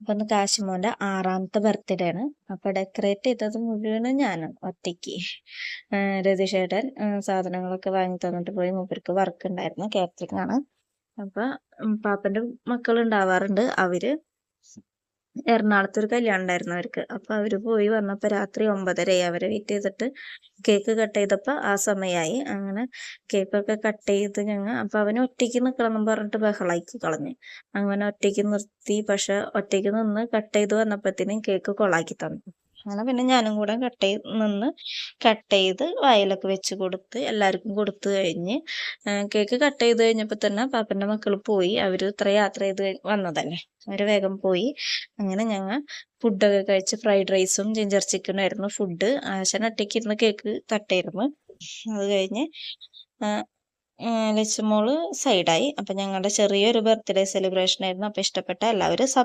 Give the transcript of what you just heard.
അപ്പൊ ഇന്ന് കാശിമോന്റെ 6ാമത്തെ ബർത്ത്ഡേ ആണ്. അപ്പൊ ഡെക്കറേറ്റ് ചെയ്തത് മുഴുവനും ഞാനാണ് ഒറ്റയ്ക്ക്. രതീഷേട്ടൻ സാധനങ്ങളൊക്കെ വാങ്ങി തന്നിട്ട് പോയി. മൂപ്പർക്ക് വർക്ക് ഉണ്ടായിരുന്നു, കാറ്ററിംഗ് ആണ്. അപ്പൊ പാപ്പന്റെ മക്കൾ ഉണ്ടാവാറുണ്ട്. അവര് എറണാകുളത്ത് ഒരു കല്യാണം ഉണ്ടായിരുന്നു അവർക്ക്. അപ്പൊ അവര് പോയി വന്നപ്പോ രാത്രി 9:30 അവരെ വെയിറ്റ് ചെയ്തിട്ട് കേക്ക് കട്ട് ചെയ്തപ്പോ ആ സമയമായി. അങ്ങനെ കേക്കൊക്കെ കട്ട് ചെയ്ത് അപ്പൊ അവന് ഒറ്റയ്ക്ക് നിക്കണം പറഞ്ഞിട്ട് ബഹളാക്കി കളഞ്ഞു. അങ്ങനെ ഒറ്റയ്ക്ക് നിർത്തി. പക്ഷെ ഒറ്റയ്ക്ക് നിന്ന് കട്ട് ചെയ്ത് വന്നപ്പോഴത്തേനും കേക്ക് കൊളാക്കി തന്നു. അങ്ങനെ പിന്നെ ഞാനും കൂടെ കട്ട് ചെയ്ത് വായിലൊക്കെ വെച്ച് കൊടുത്ത് എല്ലാവർക്കും കൊടുത്തു കഴിഞ്ഞ് കേക്ക് കട്ട് ചെയ്ത് കഴിഞ്ഞപ്പോൾ തന്നെ പാപ്പന്റെ മക്കൾ പോയി. അവര് ഇത്ര യാത്ര ചെയ്ത് വന്നതല്ലേ, അവര് വേഗം പോയി. അങ്ങനെ ഞങ്ങൾ ഫുഡൊക്കെ കഴിച്ച് ഫ്രൈഡ് റൈസും ജിഞ്ചർ ചിക്കനും ആയിരുന്നു ഫുഡ്. ആശാൻ ഒറ്റയ്ക്ക് ഇരുന്ന് കേക്ക് കട്ടായിരുന്നു. അത് കഴിഞ്ഞ് ലച്ചുമോള് സൈഡായി. അപ്പൊ ഞങ്ങളുടെ ചെറിയൊരു ബർത്ത്ഡേ സെലിബ്രേഷൻ ആയിരുന്നു. അപ്പൊ ഇഷ്ടപ്പെട്ട എല്ലാവരും